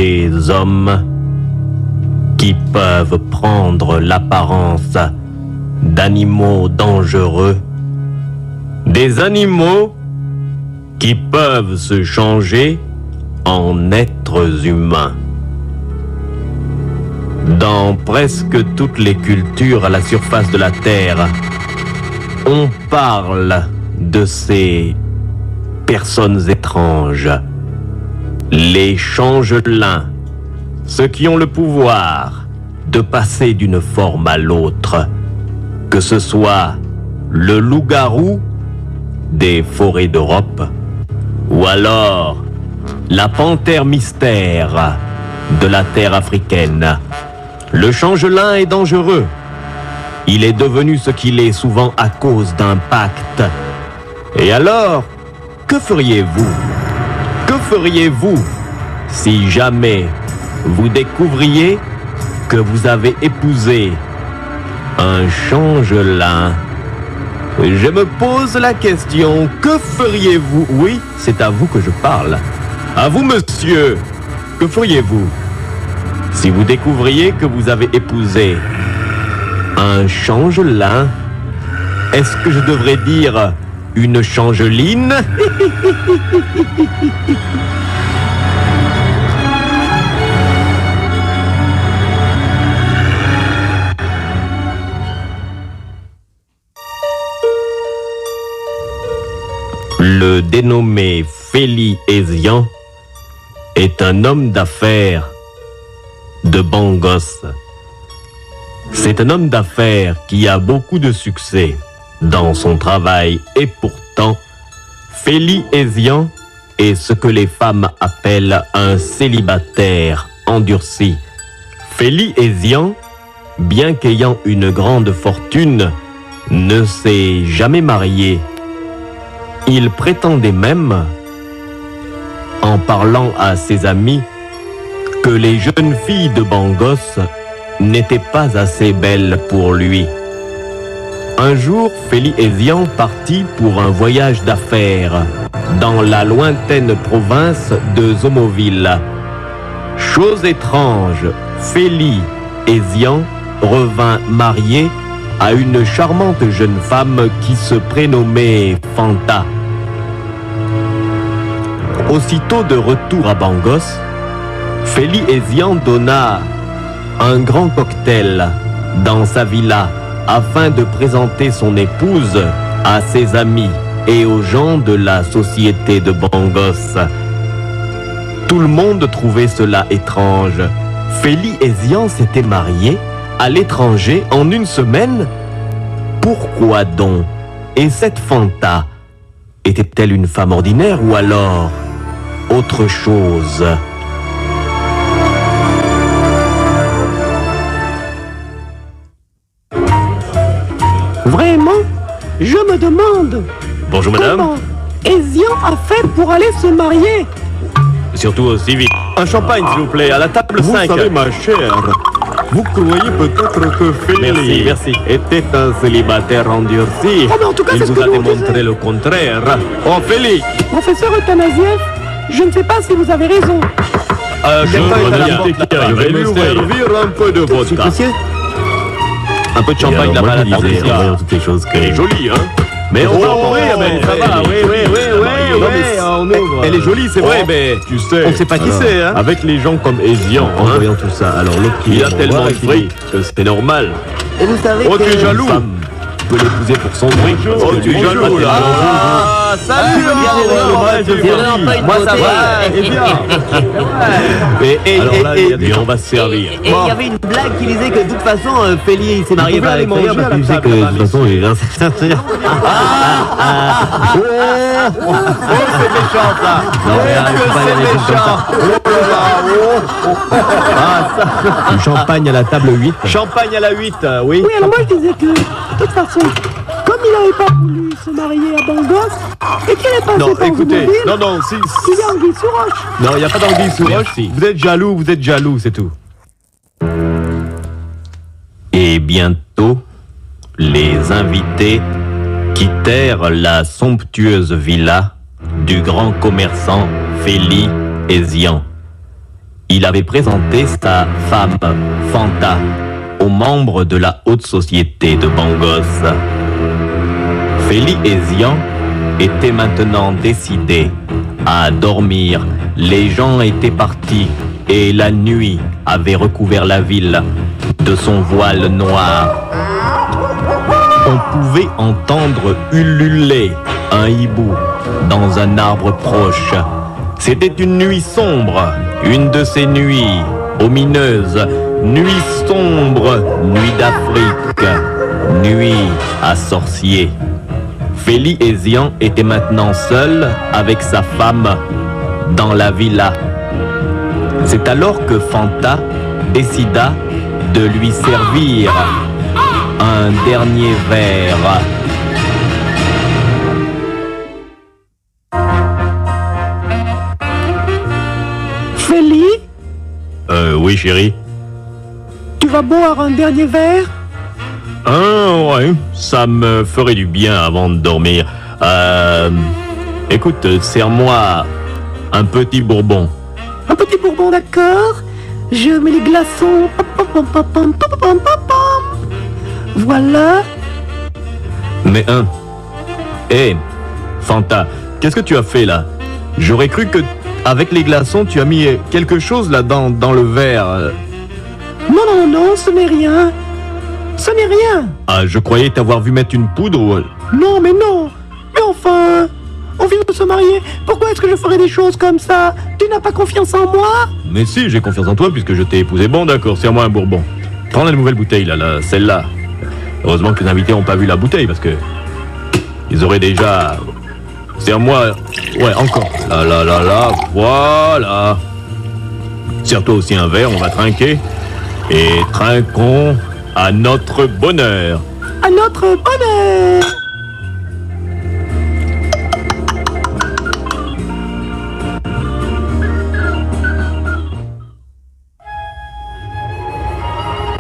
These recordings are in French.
des hommes qui peuvent prendre l'apparence d'animaux dangereux, des animaux qui peuvent se changer en êtres humains. Dans presque toutes les cultures à la surface de la Terre, on parle de ces personnes étranges, les changelins, ceux qui ont le pouvoir de passer d'une forme à l'autre, que ce soit le loup-garou des forêts d'Europe, ou alors la panthère mystère de la terre africaine. Le changelin est dangereux. Il est devenu ce qu'il est souvent à cause d'un pacte. Et alors, que feriez-vous? Que feriez-vous si jamais vous découvriez que vous avez épousé un changelin? Je me pose la question, que feriez-vous? Oui, c'est à vous que je parle. À vous, monsieur. Que feriez-vous si vous découvriez que vous avez épousé un changelin? Est-ce que je devrais dire une changeline? Le dénommé Feli Ezyan est un homme d'affaires de Bangos. C'est un homme d'affaires qui a beaucoup de succès dans son travail et pourtant, Feli Ezyan est ce que les femmes appellent un célibataire endurci. Feli Ezyan, bien qu'ayant une grande fortune, ne s'est jamais marié. Il prétendait même, en parlant à ses amis, que les jeunes filles de Bangos n'étaient pas assez belles pour lui. Un jour, Feli Ezyan partit pour un voyage d'affaires dans la lointaine province de Zomoville. Chose étrange, Feli Ezyan revint marié à une charmante jeune femme qui se prénommait Fanta. Aussitôt de retour à Bangos, Feli Ezyan donna un grand cocktail dans sa villa afin de présenter son épouse à ses amis et aux gens de la société de Bangos. Tout le monde trouvait cela étrange. Feli Ezyan s'était marié à l'étranger en une semaine. Pourquoi donc? Et cette Fanta était-elle une femme ordinaire ou alors autre chose? Vraiment, je me demande Bonjour madame. comment Ezyan a fait pour aller se marier. Surtout aussi vite. Un champagne s'il vous plaît, à la table 5. Vous savez, ma chère, vous croyez peut-être que Feli Merci. Était un célibataire endurci. Oh, mais en tout cas, il c'est ce vous que a nous démontré disait. le contraire. Oh Feli, Professeur Eutanasiev, je ne sais pas si vous avez raison. je reviens. Je vais lui servir un peu de vodka. Un peu de champagne là-bas à la table. toutes les choses que... Elle est jolie, hein? Mais on va ouvrir, mais ça va, oui, elle est jolie, c'est vrai, mais Tu sais, on sait pas qui alors, c'est, hein? avec les gens comme Ezyan, En hein, voyant tout ça, alors l'autre qui il a vont tellement voir de et qui fric que c'est normal. Et vous savez Oh, que... tu es jaloux? une femme Tu peux l'épouser pour son fric. Oh, tu es Bonjour, jaloux, là. Ah, salut, moi ça va, Eh bien, et Alors là, il y a des on va se servir. Et il y avait une blague qui disait que de toute façon, Feli il s'est marié pouvez par aller l'extérieur manger parce à qu'il la sait que table, de toute façon, il est Oh, c'est méchant, ça. Non, mais arrête, faut pas aller avec comme ça. Du champagne à la table 8. Champagne à la 8, oui. Oui, alors moi je disais que, de toute façon, comme il n'avait pas voulu se marier à Bangos et qu'il est passé Non, par écoutez, Zomoville, non, si. il y a Anguille sous roche. Non, il n'y a pas d'anguille sous roche. Merci. Vous êtes jaloux, c'est tout. Et bientôt, les invités quittèrent la somptueuse villa du grand commerçant Feli Ezyan. il avait présenté sa femme, Fanta, aux membres de la haute société de Bangos. Feli et Zian étaient maintenant décidés à dormir. Les gens étaient partis et la nuit avait recouvert la ville de son voile noir. On pouvait entendre ululer un hibou dans un arbre proche. C'était une nuit sombre, une de ces nuits omineuses, nuit sombre, nuit d'Afrique, nuit à sorciers. Feli et Zian étaient maintenant seuls avec sa femme dans la villa. C'est alors que Fanta décida de lui servir un dernier verre. Feli, Oui, chérie. tu vas boire un dernier verre? Ah, ouais, ça me ferait du bien avant de dormir. Écoute, serre-moi un petit bourbon. Un petit bourbon, d'accord? Je mets les glaçons. Pom, pom, pom, pom, pom, pom, pom, pom. Voilà. Mais Hé, Fanta, qu'est-ce que tu as fait là? J'aurais cru que avec les glaçons, tu as mis quelque chose là dans le verre. Non, non, non, ce n'est rien. Ce n'est rien. Ah, je croyais t'avoir vu mettre une poudre ou... Non, mais non. Mais enfin, on vient de se marier. Pourquoi est-ce que je ferais des choses comme ça? Tu n'as pas confiance en moi? Mais si, j'ai confiance en toi puisque je t'ai épousé. Bon, d'accord, serre-moi un bourbon. Prends la nouvelle bouteille là, celle-là. Heureusement que les invités n'ont pas vu la bouteille parce que... Ils auraient déjà... Serre-moi... Ouais, encore. Là, voilà. Serre-toi aussi un verre, on va trinquer. Et trinquons à notre bonheur. À notre bonheur.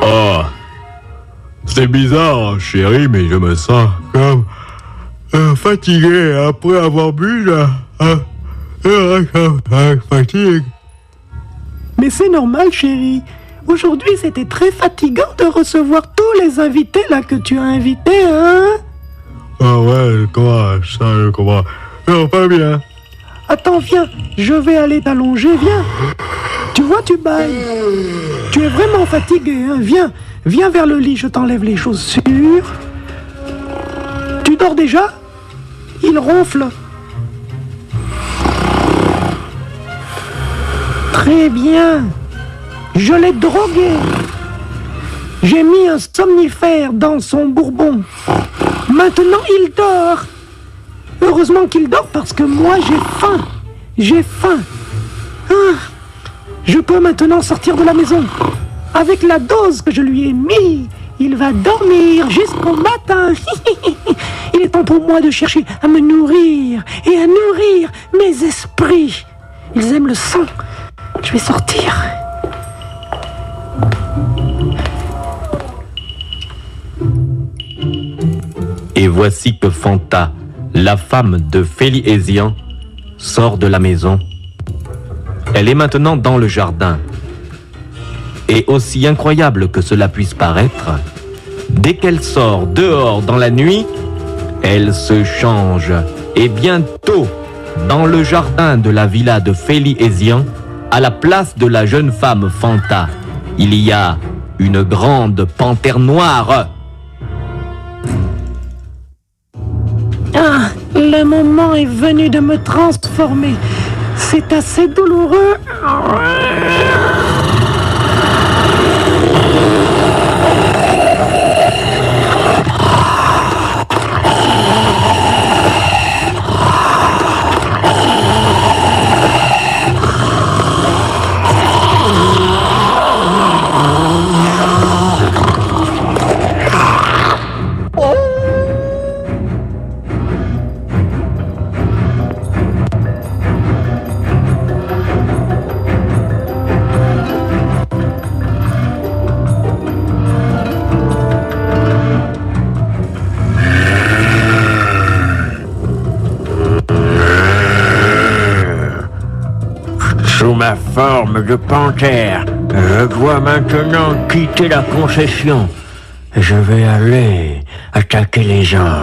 Oh, c'est bizarre, chérie, mais je me sens comme fatigué après avoir bu là. Fatigue. Mais c'est normal, chérie. Aujourd'hui, c'était très fatigant de recevoir tous les invités là que tu as invités, hein? Ah ouais, comment? Non, pas bien. Attends, viens, je vais aller t'allonger, viens. Tu vois, tu bailles. Tu es vraiment fatigué, hein? Viens vers le lit, je t'enlève les chaussures. Tu dors déjà? Il ronfle. Très bien. Je l'ai drogué. J'ai mis un somnifère dans son bourbon. Maintenant, il dort. Heureusement qu'il dort parce que moi, j'ai faim. J'ai faim. Ah, je peux maintenant sortir de la maison. Avec la dose que je lui ai mise, il va dormir jusqu'au matin. Il est temps pour moi de chercher à me nourrir et à nourrir mes esprits. Ils aiment le sang. Je vais sortir. Et voici que Fanta, la femme de Feli et Zian, sort de la maison. Elle est maintenant dans le jardin. Et aussi incroyable que cela puisse paraître, dès qu'elle sort dehors dans la nuit, elle se change. Et bientôt, dans le jardin de la villa de Feli et Zian, à la place de la jeune femme Fanta, il y a une grande panthère noire. Ah, le moment est venu de me transformer. C'est assez douloureux. ma forme de panthère. Je dois maintenant quitter la concession. Je vais aller attaquer les gens.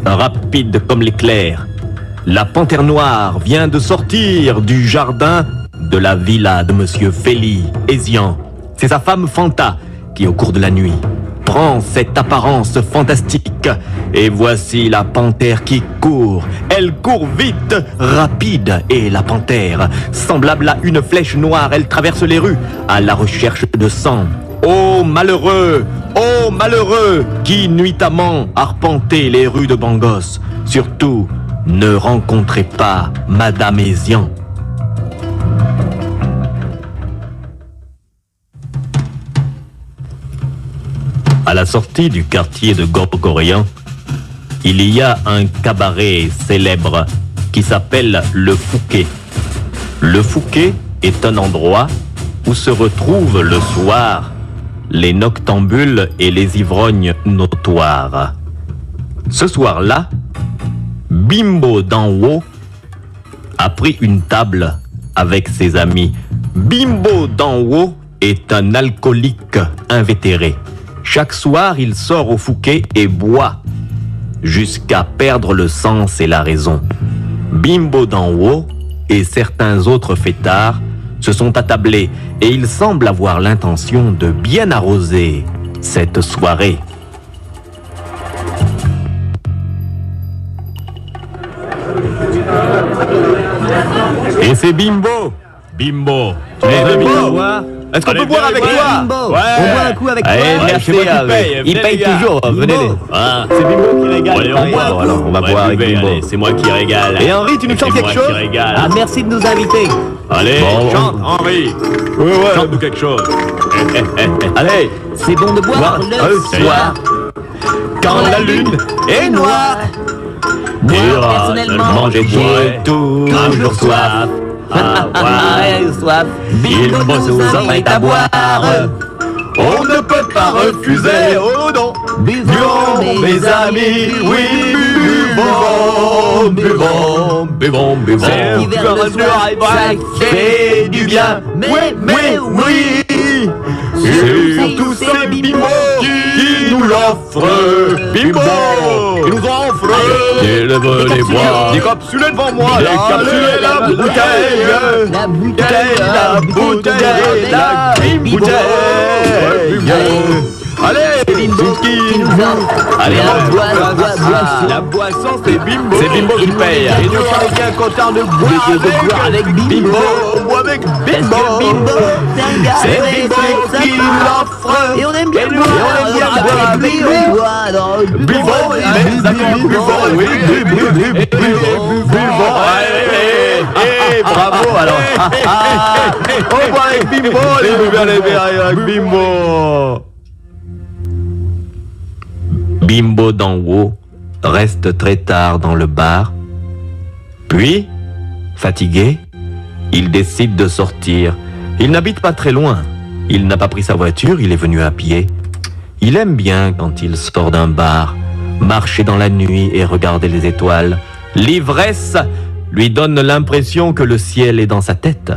Rapide comme l'éclair, la panthère noire vient de sortir du jardin de la villa de Monsieur Feli Hésian. C'est sa femme Fanta qui, au cours de la nuit, prend cette apparence fantastique. Et voici la panthère qui court. Elle court vite, rapide. Et la panthère, semblable à une flèche noire, elle traverse les rues à la recherche de sang. Ô malheureux qui nuitamment arpentez les rues de Bangos. Surtout, ne rencontrez pas Madame Hésian. À la sortie du quartier de Gorgorian, il y a un cabaret célèbre qui s'appelle le Fouquet. Le Fouquet est un endroit où se retrouvent le soir les noctambules et les ivrognes notoires. Ce soir-là, Bimbo d'en haut a pris une table avec ses amis. Bimbo d'en haut est un alcoolique invétéré. Chaque soir, il sort au Fouquet et boit jusqu'à perdre le sens et la raison. Bimbo d'en haut et certains autres fêtards se sont attablés et ils semblent avoir l'intention de bien arroser cette soirée. Et c'est Bimbo. Bimbo, tu es venu me voir? Est-ce qu'on peut boire avec toi? Bimbo, Ouais. on boit un coup avec toi. Merci, il paye toujours, venez. Ah, c'est Bimbo qui régale. Allez, on boit, alors on va boire avec Bimbo. C'est moi qui régale. Et Henri, tu nous chantes quelque chose? Ah, merci de nous inviter. Allez, chante Henri. Chante-nous quelque chose. Allez, C'est bon de boire le soir. quand la lune est noire. Moi, Moi, personnellement, j'ai toujours soif. Ah, ouais. soif. Il Bimbo faut nous nous invite à boire. On ne peut pas refuser, oh non. Buvons, mes amis, oui, buvons, buvons, buvons, buvons. Cet hiver de soir, ça fait du bien, Mais oui. Surtout c'est Bimbo qui nous l'offre. Bimbo, qui nous offre. Il veut les boire. Décapsulez devant moi. Décapsulez la bouteille. La bouteille, La bouteille, la bouteille. Allez, Bimbo qui nous offre. Allez, la boisson. la boisson, c'est Bimbo. C'est Bimbo qui paye. Et nous sommes bien contents de boire avec Bimbo. On boit avec Parce Bimbo. que Bimbo, C'est Bimbo qui l'offre. Et on aime bien Et boire on aime bien boire avec avec lui. lui. Buvons, Buvons, mes amis, buvons, oui, buvons. Allez, bravo alors. On boit avec Bimbo, allez, avec Bimbo. Bimbo d'en haut reste très tard dans le bar. Puis, fatigué, il décide de sortir. Il n'habite pas très loin. Il n'a pas pris sa voiture, il est venu à pied. Il aime bien quand il sort d'un bar, marcher dans la nuit et regarder les étoiles. L'ivresse lui donne l'impression que le ciel est dans sa tête.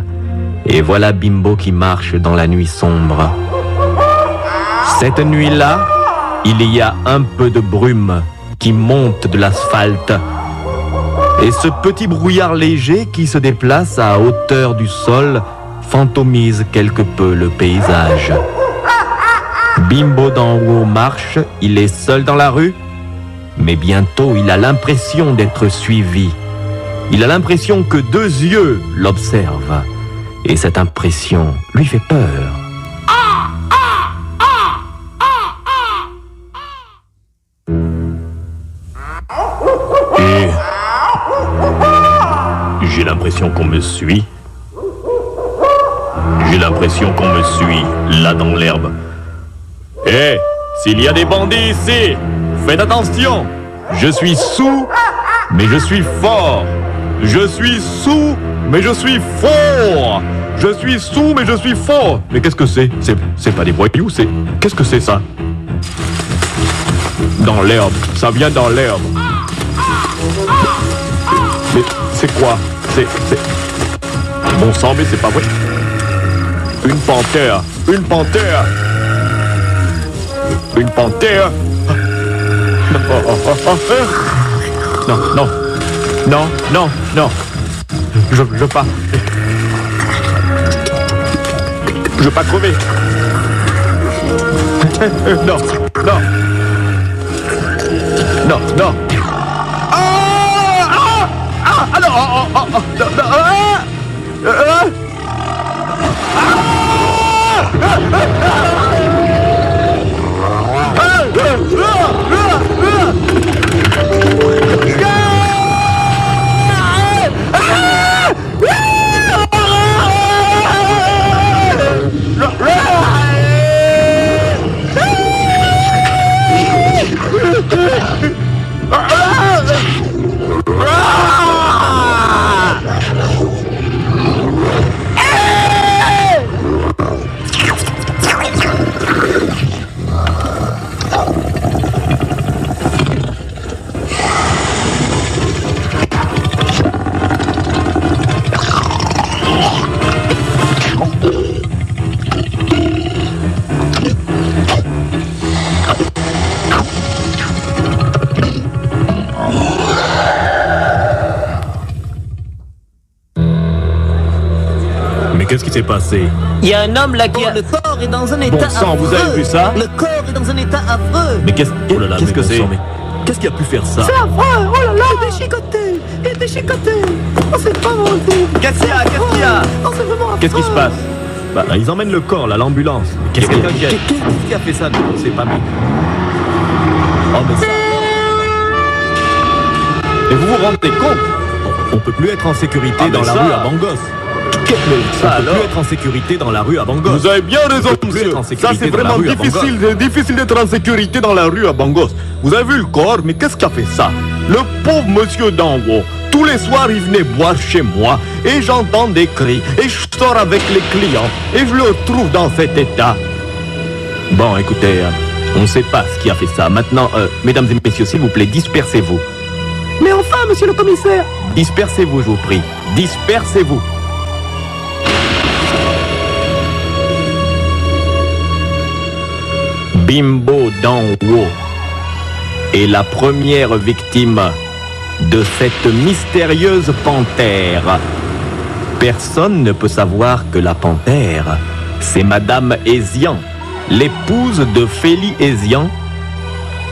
Et voilà Bimbo qui marche dans la nuit sombre. Cette nuit-là, il y a un peu de brume qui monte de l'asphalte. Et ce petit brouillard léger qui se déplace à hauteur du sol fantomise quelque peu le paysage. Bimbo d'en haut marche, il est seul dans la rue, mais bientôt il a l'impression d'être suivi. Il a l'impression que deux yeux l'observent. Et cette impression lui fait peur. Et j'ai l'impression qu'on me suit. J'ai l'impression qu'on me suit, là dans l'herbe. Hé, s'il y a des bandits ici, faites attention. Je suis sous, mais je suis fort. Je suis sous, mais je suis fort. Je suis sous, mais je suis fort. Mais qu'est-ce que c'est? C'est pas des voyous, c'est... Qu'est-ce que c'est ça? Dans l'herbe, ça vient dans l'herbe. Mais c'est quoi? C'est... Bon sang, mais c'est pas vrai. Une panthère. Une panthère. Une panthère. Non, non. Non, non, non. Je veux pas. Je veux pas crever. Non, non. Non, non. Alors, qu'est-ce qui s'est passé? Il y a un homme là qui a... Le corps est dans un état Bon sang, affreux. vous avez vu ça? Le corps est dans un état affreux. Mais qu'est-ce Oh là là, qu'est-ce que mais bon c'est? sang, mais- Qu'est-ce qui a pu faire ça? C'est affreux. Oh là là, il est déchiqueté. Il est déchiqueté. Oh, c'est pas bon. Qu'est-ce qu'il y a? Qu'est-ce qu'il y a? Oh, c'est vraiment affreux. Qu'est-ce qui se passe? Bah, ils emmènent le corps, là, l'ambulance. Qu'est-ce qui a fait ça? C'est pas bien. Oh, mais ça... Et vous vous rendez compte? On peut plus être en sécurité Ah, dans mais la ça- rue à Bangos. Ça On peut alors? plus être en sécurité dans la rue à Bangos. Vous avez bien raison, peut plus monsieur. être en Ça, sécurité c'est dans la vraiment rue à difficile, difficile d'être en sécurité dans la rue à Bangos. Vous avez vu le corps, mais qu'est-ce qui a fait ça? Le pauvre monsieur d'en haut. Tous les soirs, il venait boire chez moi et j'entends des cris et je sors avec les clients et je le retrouve dans cet état. Bon, écoutez, on ne sait pas ce qui a fait ça. Maintenant, mesdames et messieurs, s'il vous plaît, dispersez-vous. Mais enfin, monsieur le commissaire. Dispersez-vous, je vous prie. Dispersez-vous. Bimbo d'en haut est la première victime de cette mystérieuse panthère. Personne ne peut savoir que la panthère, c'est Madame Hézian, l'épouse de Félie Hézian,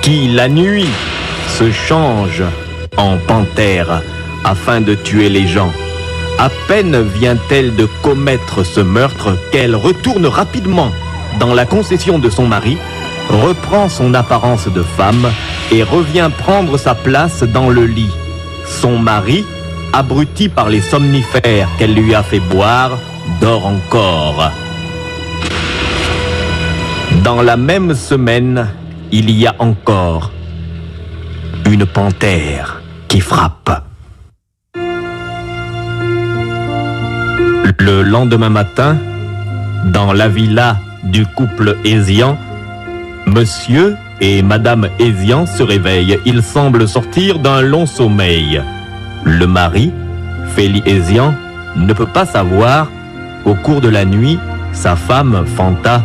qui, la nuit, se change en panthère afin de tuer les gens. À peine vient-elle de commettre ce meurtre qu'elle retourne rapidement dans la concession de son mari, reprend son apparence de femme et revient prendre sa place dans le lit. Son mari, abruti par les somnifères qu'elle lui a fait boire, dort encore. Dans la même semaine, il y a encore une panthère qui frappe. Le lendemain matin, dans la villa du couple Hézian, Monsieur et Madame Hézian se réveillent. Ils semblent sortir d'un long sommeil. Le mari, Félie Hézian, ne peut pas savoir qu'au cours de la nuit, sa femme, Fanta,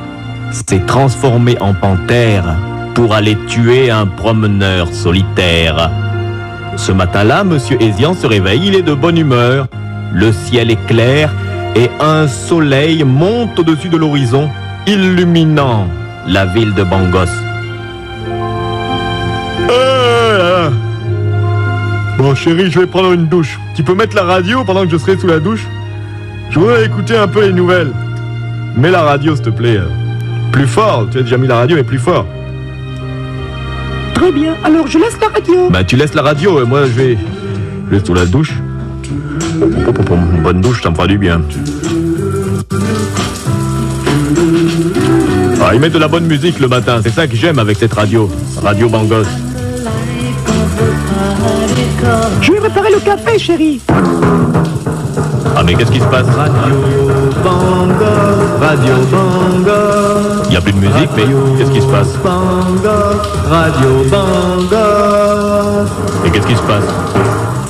s'est transformée en panthère pour aller tuer un promeneur solitaire. Ce matin-là, Monsieur Hézian se réveille, il est de bonne humeur. Le ciel est clair et un soleil monte au-dessus de l'horizon, illuminant la ville de Bangos. Bon chérie, je vais prendre une douche. Tu peux mettre la radio pendant que je serai sous la douche? Je voudrais écouter un peu les nouvelles. Mets la radio s'il te plaît. Plus fort, tu as déjà mis la radio mais plus fort. Très bien. Alors, je laisse la radio. Bah tu laisses la radio, moi je vais sous la douche. Une bonne douche, ça me fera du bien. Ah, ils mettent de la bonne musique le matin, c'est ça que j'aime avec cette radio. Radio Bangos. Je vais préparer le café, chérie. Ah mais qu'est-ce qui se passe? Radio Bangos, Radio Bangos. Il n'y a plus de musique, mais qu'est-ce qui se passe? Bangos, Radio Bangos. Et qu'est-ce qui se passe?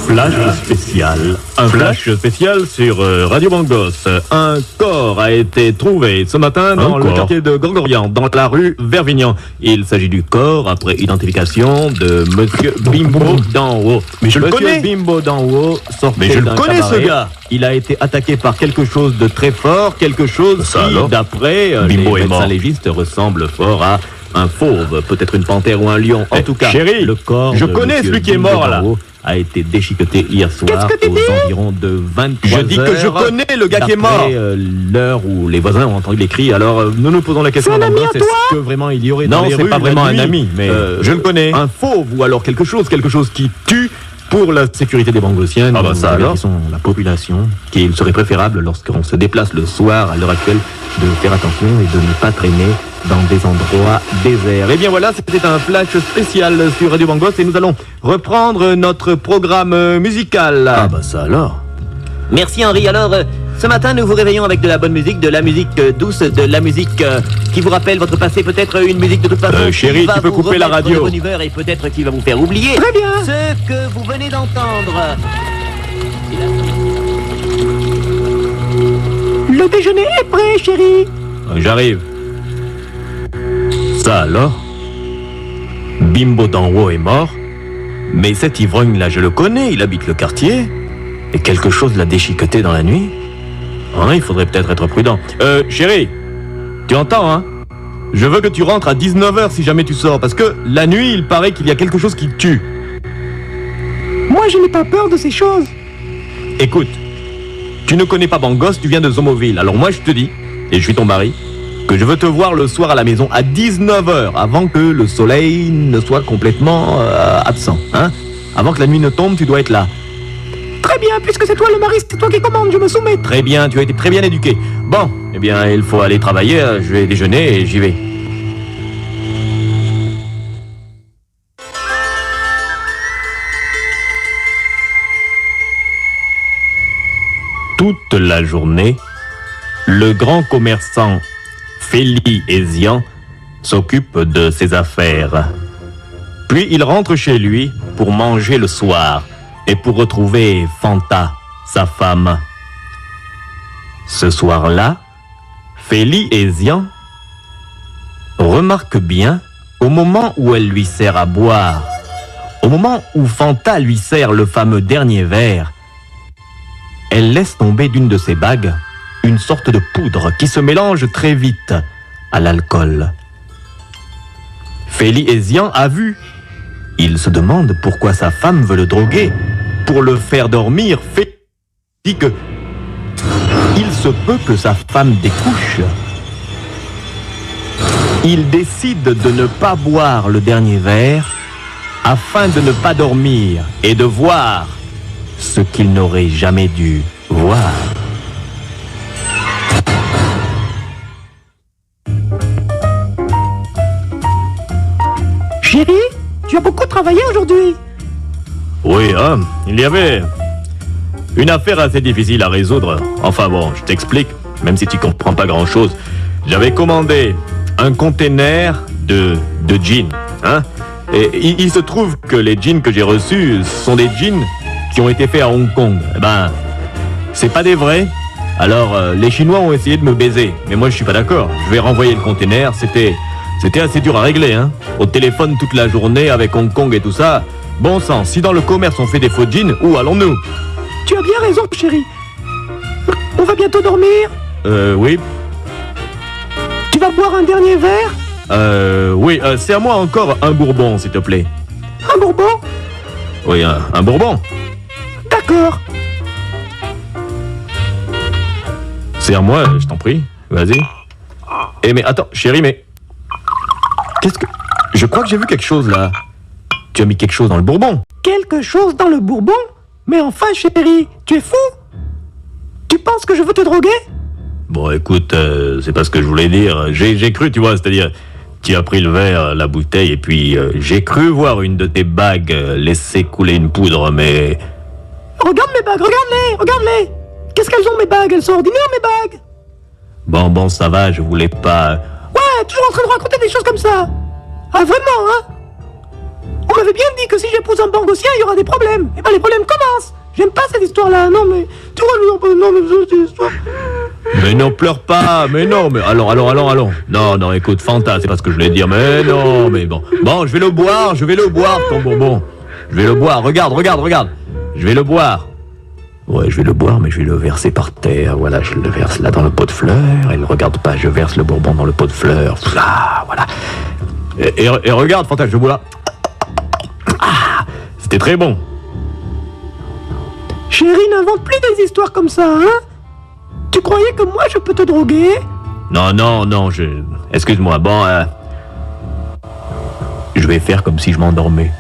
Flash spécial. Un flash spécial sur Radio Bangos. Un corps a été trouvé ce matin dans le quartier de Gorgorian, dans la rue Vervignan. Il s'agit du corps, après identification, de Monsieur Bimbo d'en haut. Mais je le connais. Bimbo d'en haut sortait d'un cabaret. Ce gars. Il a été attaqué par quelque chose de très fort, quelque chose qui, d'après les médecins légistes, ressemble fort à un fauve, peut-être une panthère ou un lion. En tout cas, chérie, le corps je connais celui qui est mort là. A été déchiqueté hier soir aux environs de 23h. Je dis que je connais le gars qui est mort. L'heure où les voisins ont entendu les cris. Alors nous nous posons la question. C'est un ami à toi ? Est-ce que vraiment il y aurait dans les rues, c'est pas vraiment un ami, mais je le connais. Un fauve ou alors quelque chose qui tue. Pour la sécurité des Bangosiens, qui sont la population, qu'il serait préférable lorsqu'on se déplace le soir à l'heure actuelle de faire attention et de ne pas traîner dans des endroits déserts. Et bien voilà, c'était un flash spécial sur Radio Bangos et nous allons reprendre notre programme musical. Ah bah ça alors. Merci Henri. Alors, ce matin, nous vous réveillons avec de la bonne musique, de la musique douce, de la musique qui vous rappelle votre passé, peut-être une musique de toute façon. Chérie, tu peux couper la radio. De bonne humeur et peut-être qui va vous faire oublier très bien ce que vous venez d'entendre. Le déjeuner est prêt, chérie. J'arrive. Ça alors? Bimbo d'en haut est mort, mais cet ivrogne-là, je le connais, il habite le quartier. Et quelque chose l'a déchiqueté dans la nuit. Ah, il faudrait peut-être être prudent. Chérie, tu entends, hein? Je veux que tu rentres à 19h si jamais tu sors, parce que la nuit, il paraît qu'il y a quelque chose qui tue. Moi, je n'ai pas peur de ces choses. Écoute, tu ne connais pas Bangos, tu viens de Zomoville. Alors moi, je te dis, et je suis ton mari, que je veux te voir le soir à la maison à 19h, avant que le soleil ne soit complètement absent, hein? Avant que la nuit ne tombe, tu dois être là. Très bien, puisque c'est toi le mari, c'est toi qui commande, je me soumets. Très bien, tu as été très bien éduqué. Bon, eh bien, il faut aller travailler, je vais déjeuner et j'y vais. Toute la journée, le grand commerçant Feli Ezian s'occupe de ses affaires. Puis il rentre chez lui pour manger le soir. Et pour retrouver Fanta, sa femme. Ce soir-là, Feli Ezian remarque bien, au moment où elle lui sert à boire, au moment où Fanta lui sert le fameux dernier verre, elle laisse tomber d'une de ses bagues une sorte de poudre qui se mélange très vite à l'alcool. Feli Ezian a vu. Il se demande pourquoi sa femme veut le droguer. Pour le faire dormir, Feli dit que il se peut que sa femme découche. Il décide de ne pas boire le dernier verre afin de ne pas dormir et de voir ce qu'il n'aurait jamais dû voir. Chérie, tu as beaucoup travaillé aujourd'hui. Oui, hein, il y avait une affaire assez difficile à résoudre. Enfin bon, je t'explique, même si tu comprends pas grand-chose. J'avais commandé un container de jeans, hein. Et il se trouve que les jeans que j'ai reçus sont des jeans qui ont été faits à Hong Kong. Eh ben, c'est pas des vrais. Alors, les Chinois ont essayé de me baiser, mais moi je suis pas d'accord. Je vais renvoyer le container, c'était assez dur à régler, hein. Au téléphone toute la journée avec Hong Kong et tout ça. Bon sang, si dans le commerce on fait des faux jeans, où allons-nous? Tu as bien raison, chérie. On va bientôt dormir. Oui. Tu vas boire un dernier verre? Oui, serre-moi encore un bourbon, s'il te plaît. Un bourbon? Oui, un bourbon. D'accord. Serre-moi, je t'en prie. Vas-y. Eh mais attends, chérie, mais... Qu'est-ce que... Je crois que j'ai vu quelque chose, là. Tu as mis quelque chose dans le bourbon. Quelque chose dans le bourbon? Mais enfin, chérie, tu es fou? Tu penses que je veux te droguer? Bon, écoute, c'est pas ce que je voulais dire. J'ai cru, tu vois, c'est-à-dire... Tu as pris le verre, la bouteille, et puis j'ai cru voir une de tes bagues laisser couler une poudre, mais... Regarde mes bagues, regarde-les, regarde-les! Qu'est-ce qu'elles ont mes bagues? Elles sont ordinaires mes bagues? Bon, ça va, je voulais pas... Ouais, toujours en train de raconter des choses comme ça. Ah vraiment, hein? On m'avait bien dit que si j'épouse un Bangosien, il y aura des problèmes. Et ben les problèmes commencent. J'aime pas cette histoire-là, non mais... Tu vois, non mais cette histoire... Mais non, pleure pas, mais non, mais allons. Non, écoute, Fanta, c'est pas ce que je voulais dire, mais non, mais bon. Bon, je vais le boire, ton bonbon. Je vais le boire, regarde. Je vais le boire. Ouais, je vais le boire, mais je vais le verser par terre. Voilà, je le verse là dans le pot de fleurs. Elle regarde pas, je verse le bourbon dans le pot de fleurs. Là, voilà. Et regarde, Fanta, je bois là. Ah, c'était très bon. Chérie, n'invente plus des histoires comme ça, hein? Tu croyais que moi je peux te droguer? Non, excuse-moi, bon, je vais faire comme si je m'endormais.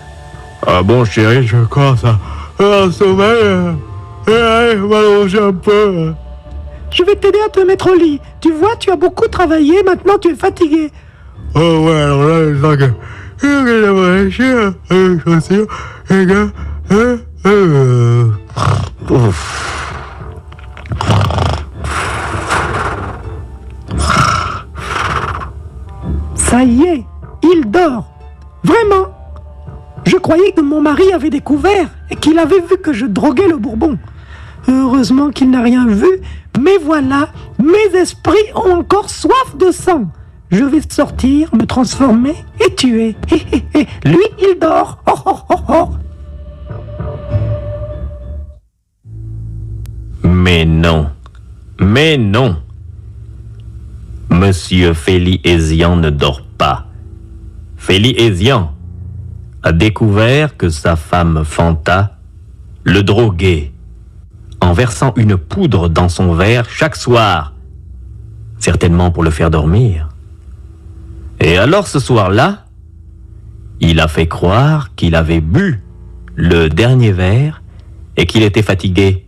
Ah bon, chérie, je commence à sommeil, m'allonger un peu. Je vais t'aider à te mettre au lit. Tu vois, tu as beaucoup travaillé, maintenant tu es fatigué. Oh ouais, alors là, je sens que j'aimerais chier avec les chaussures, et que... Ouf. Ça y est, il dort. Vraiment. Je croyais que mon mari avait découvert et qu'il avait vu que je droguais le bourbon. Heureusement qu'il n'a rien vu, mais voilà, mes esprits ont encore soif de sang. Je vais sortir, me transformer et tuer. Lui, il dort. Oh, oh, oh, oh. Mais non. Monsieur Féli-Hézian ne dort pas. Féli-Hézian a découvert que sa femme Fanta le droguait en versant une poudre dans son verre chaque soir, certainement pour le faire dormir. Et alors ce soir-là, il a fait croire qu'il avait bu le dernier verre et qu'il était fatigué.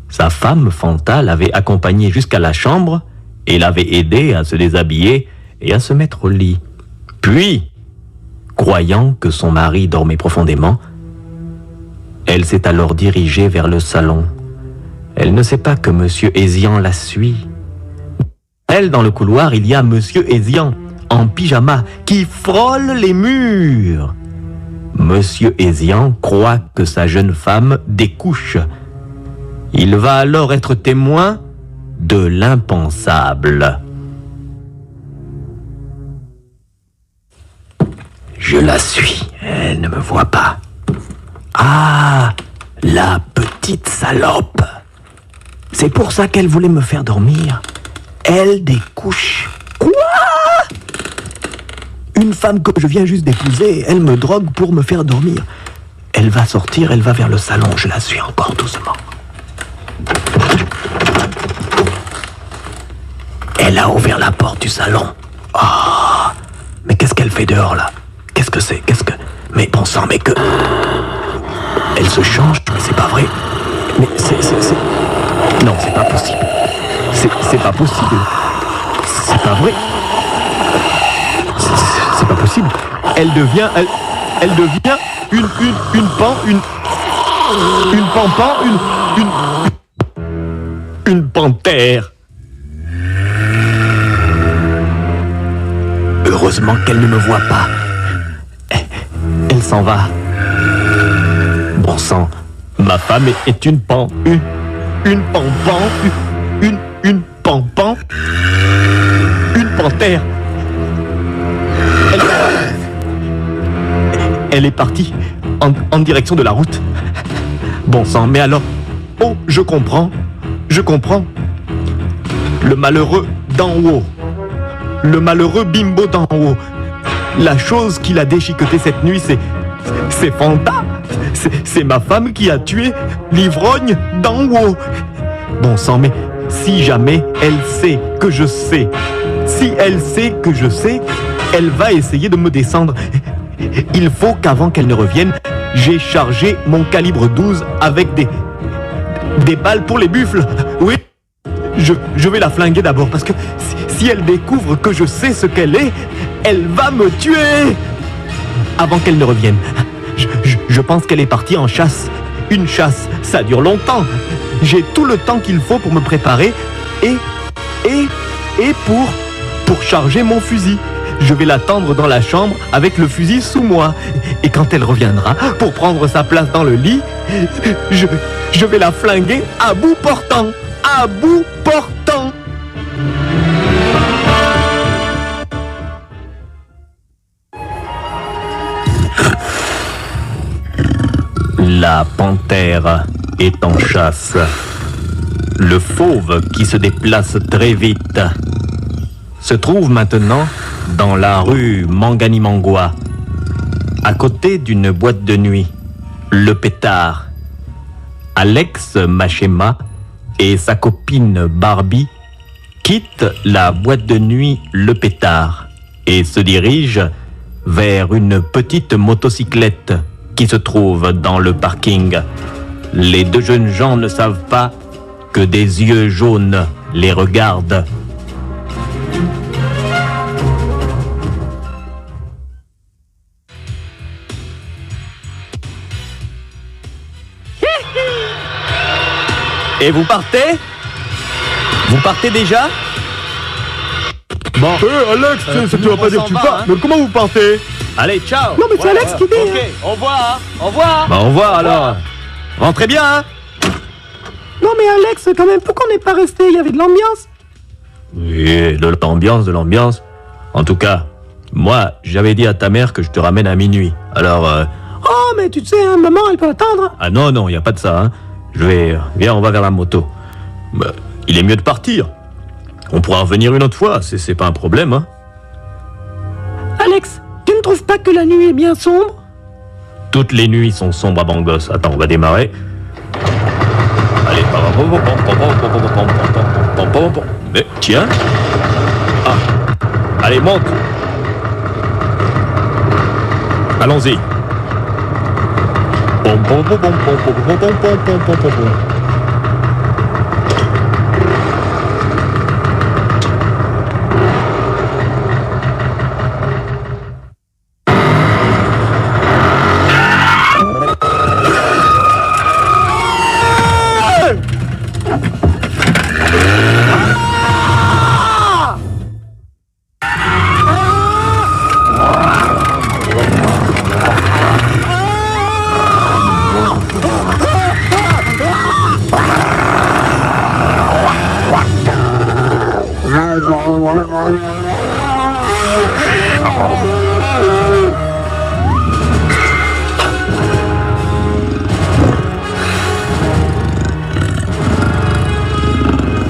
Sa femme Fanta l'avait accompagné jusqu'à la chambre et l'avait aidé à se déshabiller et à se mettre au lit. Puis, croyant que son mari dormait profondément, elle s'est alors dirigée vers le salon. Elle ne sait pas que Monsieur Hézian la suit. Elle, dans le couloir, il y a Monsieur Hézian, en pyjama, qui frôle les murs. Monsieur Hézian croit que sa jeune femme découche. Il va alors être témoin de l'impensable. Je la suis, elle ne me voit pas. Ah, la petite salope. C'est pour ça qu'elle voulait me faire dormir. Elle découche. Quoi? Une femme que je viens juste d'épouser, elle me drogue pour me faire dormir. Elle va sortir, elle va vers le salon, je la suis encore doucement. Elle a ouvert la porte du salon. Oh, mais qu'est-ce qu'elle fait dehors là? Qu'est-ce que c'est? Mais bon sang, mais que... Elle se change, mais c'est pas vrai. Mais c'est... Non, c'est pas possible. C'est pas possible. C'est pas vrai. C'est pas possible. Elle devient une panthère. Heureusement qu'elle ne me voit pas. Elle s'en va. Bon sang, ma femme est une panthère. Elle est partie en direction de la route. Bon sang, mais alors... Oh, je comprends. Le malheureux d'en haut. Le malheureux bimbo d'en haut. La chose qui l'a déchiqueté cette nuit, c'est Fanta. C'est ma femme qui a tué l'ivrogne d'en haut. Bon sang, mais si jamais elle sait que je sais, elle va essayer de me descendre. Il faut qu'avant qu'elle ne revienne, j'ai chargé mon calibre 12 avec des balles pour les buffles. Oui, je vais la flinguer d'abord, parce que si elle découvre que je sais ce qu'elle est, elle va me tuer. Avant qu'elle ne revienne, je pense qu'elle est partie en chasse. Une chasse, ça dure longtemps. J'ai tout le temps qu'il faut pour me préparer et pour charger mon fusil. Je vais l'attendre dans la chambre avec le fusil sous moi. Et quand elle reviendra pour prendre sa place dans le lit, je vais la flinguer à bout portant. À bout portant. La panthère est en chasse. Le fauve qui se déplace très vite se trouve maintenant dans la rue Manganimangwa, à côté d'une boîte de nuit, Le Pétard. Alex Machema et sa copine Barbie quittent la boîte de nuit Le Pétard et se dirigent vers une petite motocyclette qui se trouve dans le parking. Les deux jeunes gens ne savent pas que des yeux jaunes les regardent. Et vous partez? Vous partez déjà? Bon. Alex, tu vas pas dire que tu va, pars. hein. Mais comment vous partez? Allez, ciao. Non, mais c'est Alex qui dit. Ok, au revoir, hein. Au revoir. Bah, au revoir alors. Rentrez bien, hein? Non, mais Alex, quand même, pourquoi on n'est pas resté? Il y avait de l'ambiance. Oui, de l'ambiance. En tout cas, moi, j'avais dit à ta mère que je te ramène à minuit. Alors, Oh, mais tu sais, hein, maman, elle peut attendre. ah non, il n'y a pas de ça, hein. Viens, on va vers la moto. Bah, il est mieux de partir. On pourra revenir une autre fois, c'est pas un problème, hein. Alex, tu ne trouves pas que la nuit est bien sombre? Toutes les nuits sont sombres à Bangos. Attends, on va démarrer. Allez, mais tiens. Ah. Allez, monte. Allons-y.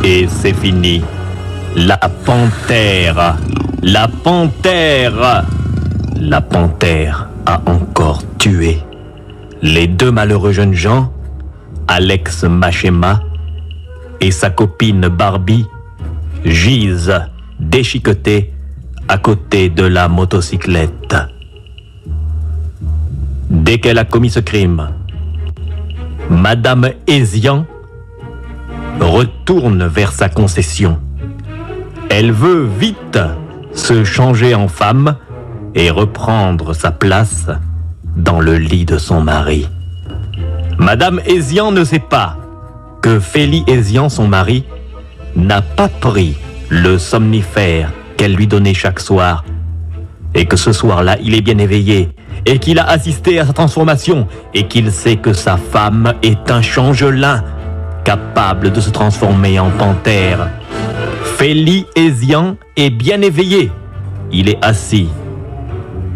Et c'est fini. La panthère. La panthère. La panthère a encore tué les deux malheureux jeunes gens, Alex Machema et sa copine Barbie, gisent déchiquetés à côté de la motocyclette. Dès qu'elle a commis ce crime, Madame Hézian retourne vers sa concession. Elle veut vite se changer en femme et reprendre sa place dans le lit de son mari. Madame Hézian ne sait pas que Félie Hézian, son mari, n'a pas pris le somnifère qu'elle lui donnait chaque soir et que ce soir-là, il est bien éveillé et qu'il a assisté à sa transformation et qu'il sait que sa femme est un changelin capable de se transformer en panthère. Félie Hézian est bien éveillé. Il est assis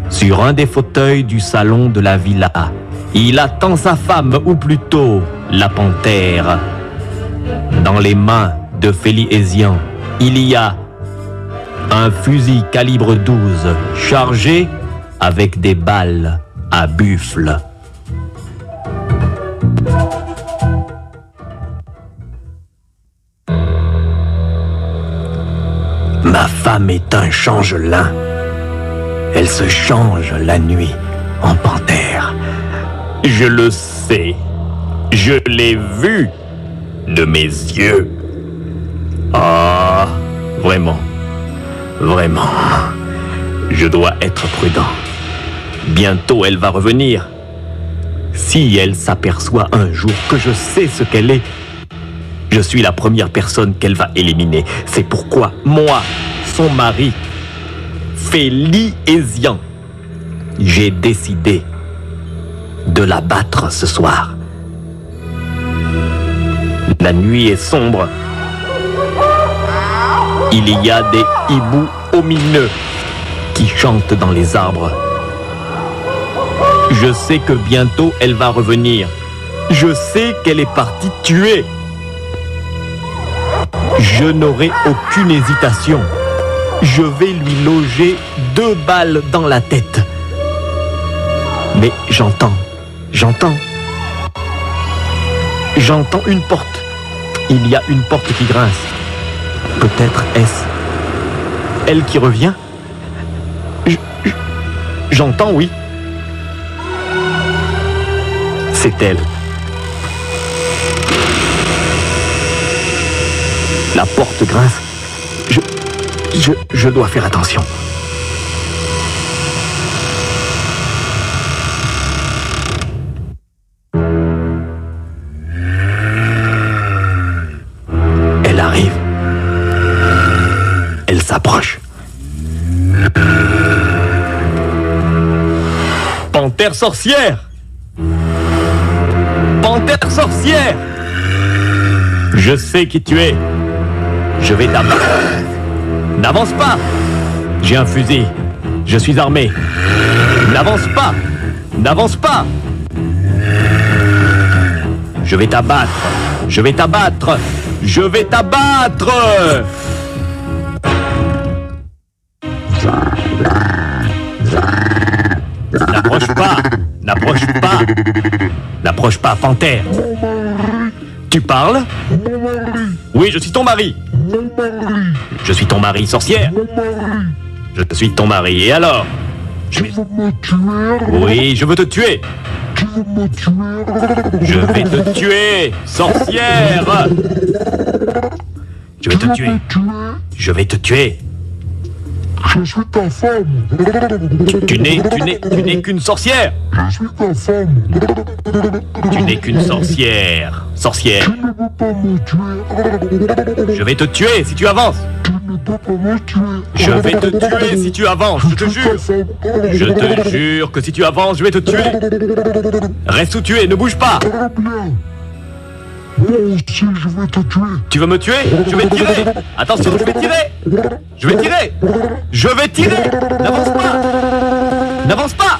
sur un des fauteuils du salon de la villa. Il attend sa femme, ou plutôt la panthère. Dans les mains de Félie Hézian, il y a un fusil calibre 12 chargé avec des balles à buffle. Ma femme est un changelin. Elle se change la nuit en panthère. Je le sais. Je l'ai vu de mes yeux. Ah, vraiment. Je dois être prudent. Bientôt elle va revenir. Si elle s'aperçoit un jour que je sais ce qu'elle est, Je suis la première personne qu'elle va éliminer. C'est pourquoi moi, son mari, Féliésian, j'ai décidé de la battre ce soir. La nuit est sombre. Il y a des hiboux omineux qui chantent dans les arbres. Je sais que bientôt elle va revenir. Je sais qu'elle est partie tuer. Je n'aurai aucune hésitation. Je vais lui loger 2 balles dans la tête. Mais j'entends une porte. Il y a une porte qui grince. Peut-être est-ce elle qui revient? J'entends, oui. C'est elle. La porte grince. Je dois faire attention. Elle arrive. Elle s'approche. Panthère sorcière! Panthère sorcière! Je sais qui tu es. Je vais t'abattre. N'avance pas. J'ai un fusil. Je suis armé. N'avance pas. N'avance pas. Je vais t'abattre. Je vais t'abattre. Je vais t'abattre. N'approche pas. N'approche pas. N'approche pas, panthère. Tu parles? Oui, je suis ton mari. Je suis ton mari, sorcière. Je suis ton mari. Et alors? Oui, je veux te tuer. Je vais te tuer, sorcière. Je vais te tuer. Je vais te tuer. Je suis ta femme. Tu n'es qu'une sorcière. Je suis ta femme. Tu n'es qu'une sorcière. Sorcière. Tu ne peux pas me tuer. Je vais te tuer si tu avances. Tu ne peux pas me tuer. Je vais te tuer si tu avances, je te jure. Je te jure que si tu avances, je vais te tuer. Reste où tu es, ne bouge pas. Très bien. Moi aussi, je vais te tuer. Tu veux me tuer? Je vais tirer. Attention, je vais tirer. Je vais tirer. Je vais tirer. N'avance pas. N'avance pas.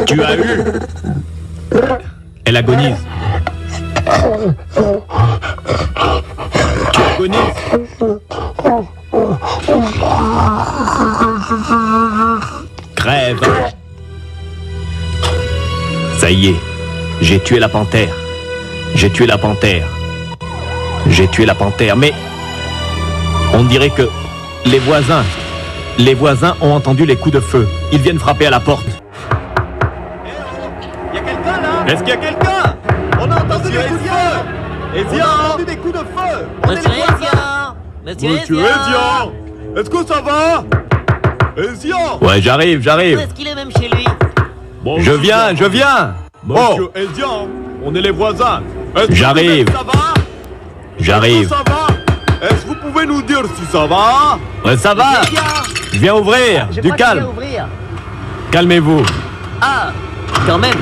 Tu as eu. Elle agonise. Tu agonises. Crève. Ça y est, j'ai tué la panthère. J'ai tué la panthère. J'ai tué la panthère, mais on dirait que les voisins ont entendu les coups de feu. Ils viennent frapper à la porte. Il y a quelqu'un là? Est-ce qu'il y a quelqu'un? On a entendu des coups de feu! On a entendu des coups de feu! Monsieur Ezian! Monsieur Ezian! Est-ce que ça va? Ezian! Ouais, j'arrive. Où est-ce qu'il est même chez lui? Je viens. Monsieur Ezian, on est les voisins. Est-ce que J'arrive. ça va? J'arrive. Est-ce que ça va? Est-ce que vous pouvez nous dire si ça va? Ouais, ça va. Je viens ouvrir. Je Du crois qu'il calme. vient ouvrir. Calmez-vous. Ah, quand même.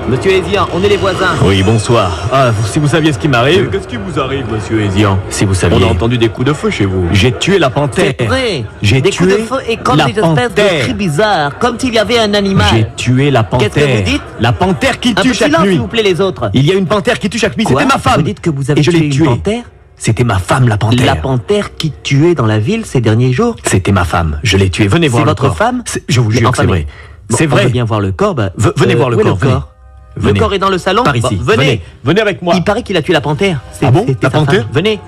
Monsieur Ezian, on est les voisins. Oui, bonsoir. Ah, si vous saviez ce qui m'arrive. Qu'est-ce qui vous arrive, monsieur Ezian? Si vous saviez. On a entendu des coups de feu chez vous. J'ai tué la panthère. C'est vrai. J'ai des coups de tué feu et comme la des espèces de panthère. cris bizarres, comme s'il y avait un animal. J'ai tué la panthère. Qu'est-ce que vous dites? La panthère qui Un peu tue de chaque silence, nuit. s'il vous plaît, les autres. Il y a une panthère qui tue chaque nuit. Quoi? C'était ma femme. Vous dites que vous avez Et je tué l'ai une tuée. panthère? C'était ma femme, la panthère. La panthère qui tuait dans la ville ces derniers jours? C'était ma femme. Je l'ai tuée. Venez voir C'est le votre corps. femme? Je vous Mais jure enfin, que c'est vrai. Bon, C'est on vrai. veut bien voir le corps. Bah, Venez voir le où est corps. corps. Le Venez. corps est dans le salon. Par Bon, ici. venez. Venez avec moi. Il paraît qu'il a tué la panthère. Ah bon? C'était La sa panthère? femme. Venez.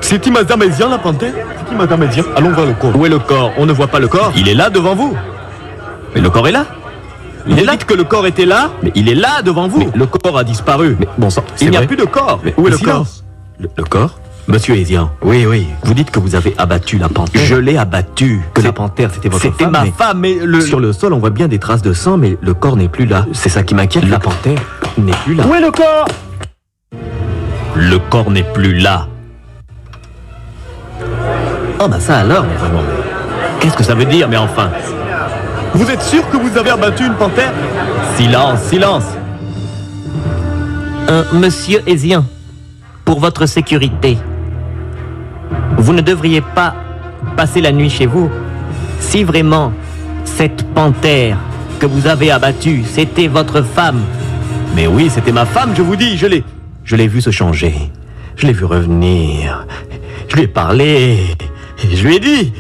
C'est-il Madame Ezian, la panthère? C'est qui Madame Ezian? Allons voir le corps. Où est le corps? On ne voit pas le corps. Il est là devant vous. Mais le corps est là. Vous dites que le corps était là? Mais il est là devant vous. Mais le corps a disparu. Mais bon sang, Il n'y a plus de corps. Mais Où est le silence. corps? Le corps? Monsieur Hézian. Oui, oui. Vous dites que vous avez abattu la panthère. Je l'ai abattu. Que la panthère, c'était votre femme. C'était ma femme, mais le... Sur le sol, on voit bien des traces de sang, mais le corps n'est plus là. C'est ça qui m'inquiète. La panthère n'est plus là. Où est le corps? Le corps n'est plus là. Oh bah ça alors, mais vraiment. Qu'est-ce que ça veut dire, mais enfin? Vous êtes sûr que vous avez abattu une panthère? Silence, silence. Monsieur Hézian, pour votre sécurité, vous ne devriez pas passer la nuit chez vous. Si vraiment cette panthère que vous avez abattue, c'était votre femme. Mais oui, c'était ma femme, je vous dis, je l'ai vue se changer. Je l'ai vue revenir. Je lui ai parlé. Je lui ai dit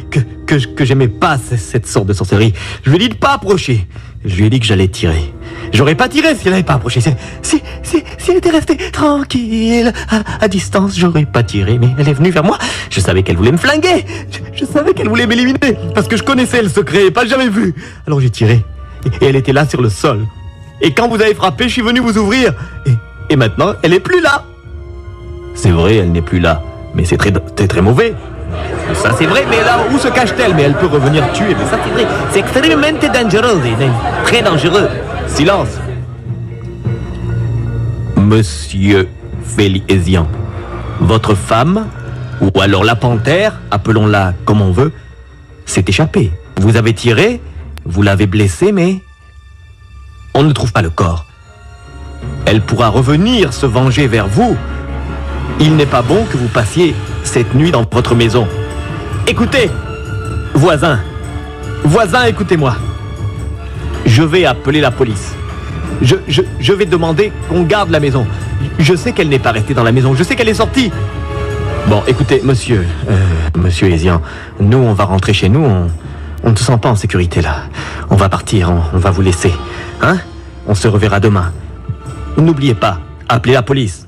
que j'aimais pas cette sorte de sorcellerie. Je lui ai dit de pas approcher. Je lui ai dit que j'allais tirer. J'aurais pas tiré si elle n'avait pas approché. Si elle était restée tranquille, à distance, j'aurais pas tiré. Mais elle est venue vers moi. Je savais qu'elle voulait me flinguer. Je savais qu'elle voulait m'éliminer. Parce que je connaissais le secret, pas jamais vu. Alors j'ai tiré. Et elle était là sur le sol. Et quand vous avez frappé, je suis venu vous ouvrir. Et maintenant, elle est plus là. C'est vrai, elle n'est plus là. Mais c'est très mauvais. Ça c'est vrai, mais là où se cache-t-elle? Mais elle peut revenir tuer. Mais ça c'est vrai, c'est extrêmement dangereux, très dangereux. Silence. Monsieur Feli Hézian, votre femme, ou alors la panthère, appelons-la comme on veut, s'est échappée. Vous avez tiré, vous l'avez blessée, mais on ne trouve pas le corps. Elle pourra revenir se venger vers vous. Il n'est pas bon que vous passiez cette nuit dans votre maison. Écoutez, voisin, écoutez-moi. Je vais appeler la police. Je vais demander qu'on garde la maison. Je sais qu'elle n'est pas restée dans la maison, je sais qu'elle est sortie. Bon, écoutez, monsieur Hézian, nous, on va rentrer chez nous, on ne se sent pas en sécurité là. On va partir, on va vous laisser. Hein? On se reverra demain. N'oubliez pas, appelez la police.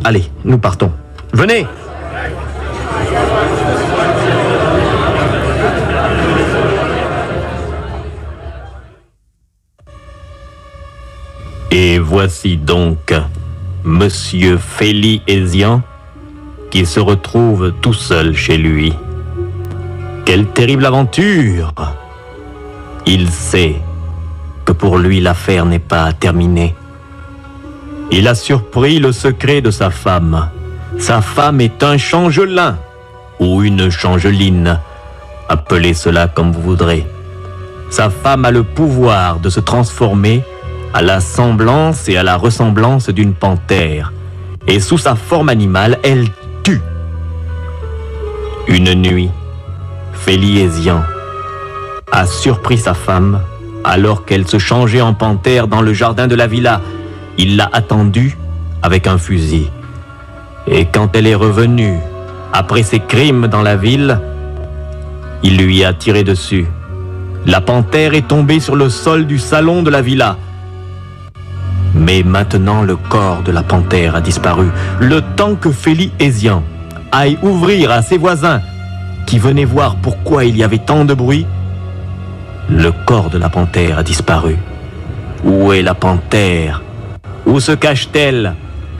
Allez, nous partons. Venez! Et voici donc Monsieur Feli Hézian qui se retrouve tout seul chez lui. Quelle terrible aventure! Il sait que pour lui l'affaire n'est pas terminée. Il a surpris le secret de sa femme. Sa femme est un changelin ou une changeline. Appelez cela comme vous voudrez. Sa femme a le pouvoir de se transformer à la semblance et à la ressemblance d'une panthère. Et sous sa forme animale, elle tue. Une nuit, Feli Hézian a surpris sa femme alors qu'elle se changeait en panthère dans le jardin de la villa. Il l'a attendue avec un fusil. Et quand elle est revenue, après ses crimes dans la ville, il lui a tiré dessus. La panthère est tombée sur le sol du salon de la villa. Mais maintenant, le corps de la panthère a disparu. Le temps que Feli Hézian aille ouvrir à ses voisins qui venaient voir pourquoi il y avait tant de bruit, le corps de la panthère a disparu. Où est la panthère? Où se cache-t-elle?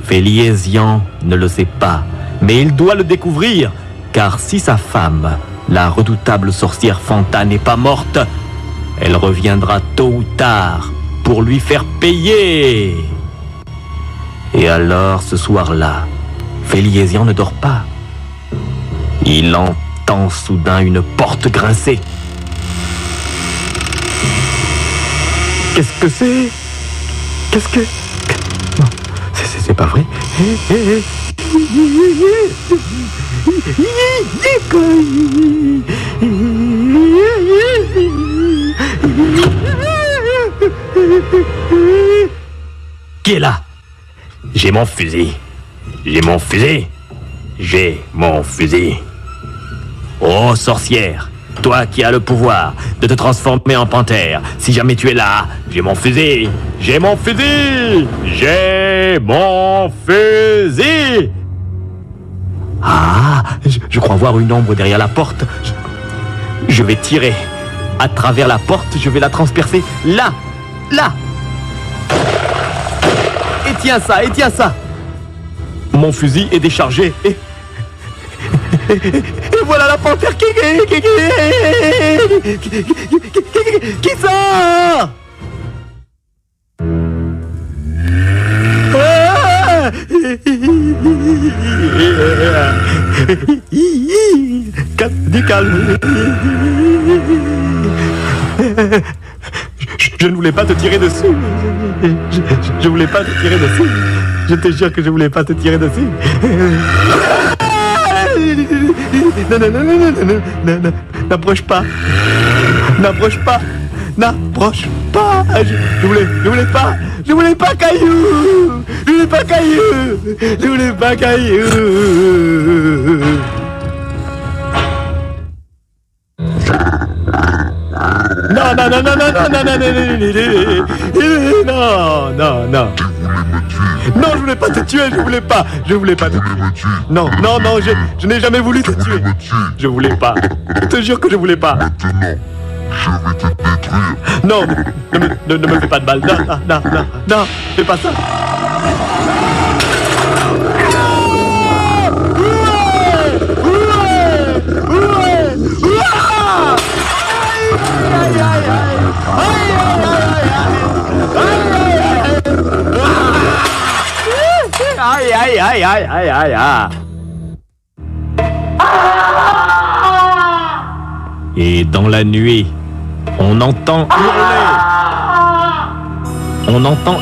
Feli Hézian ne le sait pas, mais il doit le découvrir, car si sa femme, la redoutable sorcière Fanta, n'est pas morte, elle reviendra tôt ou tard pour lui faire payer. Et alors, ce soir-là, Feli Hézian ne dort pas. Il entend soudain une porte grincer. Qu'est-ce que c'est? Qu'est-ce que... Non, c'est pas vrai. Qui est là? J'ai mon fusil. J'ai mon fusil. J'ai mon fusil. Oh, sorcière, toi qui as le pouvoir de te transformer en panthère, si jamais tu es là, j'ai mon fusil. J'ai mon fusil. J'ai mon fusil. Ah, je crois voir une ombre derrière la porte. Je vais tirer. À travers la porte, je vais la transpercer. Là. Là. Et tiens ça. Mon fusil est déchargé. Et voilà la panthère qui sort. Du calme. Je ne voulais pas te tirer dessus. Je voulais pas te tirer dessus. Je te jure que je voulais pas te tirer dessus. Non, n'approche pas. N'approche pas. N'approche pas. Je voulais pas caillou. Je voulais pas caillou. Non. Non, je voulais pas te tuer, je voulais pas te tuer. Non, je n'ai jamais voulu te tuer. Je voulais pas. Je te jure que je voulais pas. Non, ne me fais pas de balle. Non, fais pas ça. Aïe. Et dans la nuit, on entend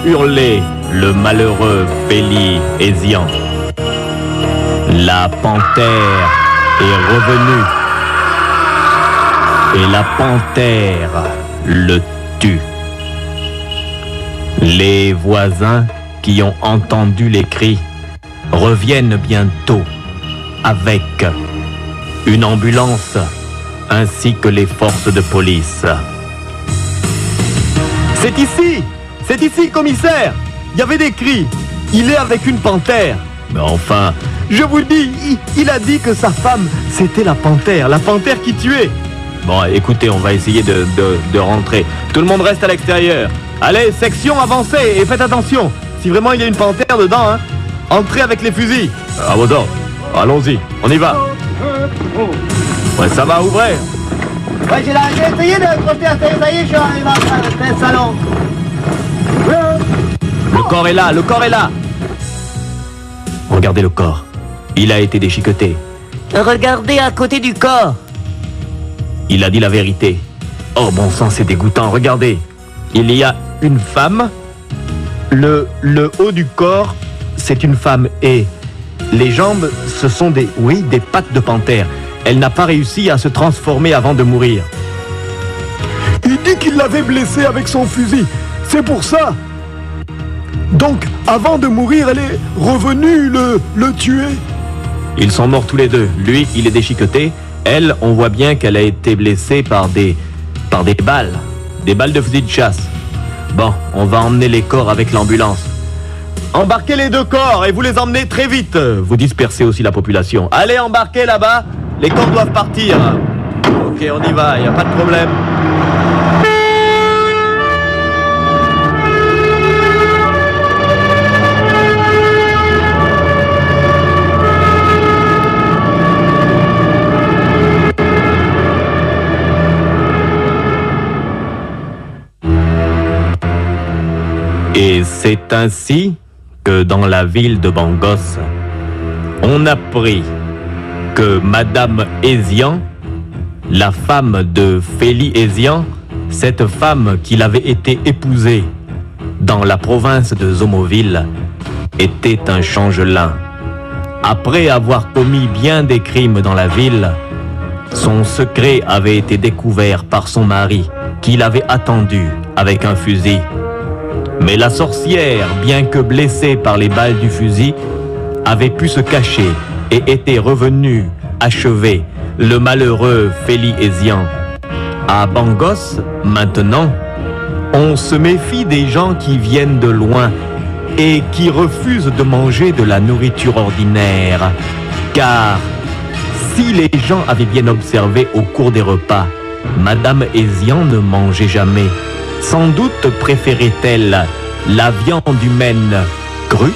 hurler le malheureux Feli Hésian. La panthère est revenue. Et la panthère le tue. Les voisins qui ont entendu les cris reviennent bientôt avec une ambulance ainsi que les forces de police. C'est ici, commissaire. Il y avait des cris. Il est avec une panthère. Mais enfin, je vous dis, il a dit que sa femme, c'était la panthère qui tuait. bon, écoutez, on va essayer de rentrer. Tout le monde reste à l'extérieur. Allez, section, avancez et faites attention. Si vraiment il y a une panthère dedans, hein, entrez avec les fusils. À vos ordres. Allons-y, on y va. Ouais, ça va, ouvrez. Ouais, j'ai essayé de trotter à ça y est, je suis arrivé dans le salon. Le corps est là. Regardez le corps. Il a été déchiqueté. Regardez à côté du corps. Il a dit la vérité. Oh bon sang, c'est dégoûtant. Regardez. Il y a une femme. Le haut du corps, c'est une femme et les jambes, ce sont des pattes de panthère. Elle n'a pas réussi à se transformer avant de mourir. Il dit qu'il l'avait blessée avec son fusil. C'est pour ça. Donc, avant de mourir, elle est revenue le tuer. Ils sont morts tous les deux. Lui, il est déchiqueté. Elle, on voit bien qu'elle a été blessée par des balles. Des balles de fusil de chasse. Bon, on va emmener les corps avec l'ambulance. Embarquez les deux corps et vous les emmenez très vite. Vous dispersez aussi la population. Allez, embarquez là-bas. Les corps doivent partir. Ok, on y va, il n'y a pas de problème. Et c'est ainsi que dans la ville de Bangos, on apprit que Madame Hésian, la femme de Feli Hésian, cette femme qu'il avait été épousée dans la province de Zomoville, était un changelin. Après avoir commis bien des crimes dans la ville, son secret avait été découvert par son mari, qui l'avait attendu avec un fusil. Mais la sorcière, bien que blessée par les balles du fusil, avait pu se cacher et était revenue achever le malheureux Feli Hésian. À Bangos, maintenant, on se méfie des gens qui viennent de loin et qui refusent de manger de la nourriture ordinaire. Car si les gens avaient bien observé au cours des repas, Madame Hésian ne mangeait jamais. Sans doute préférait-elle la viande humaine crue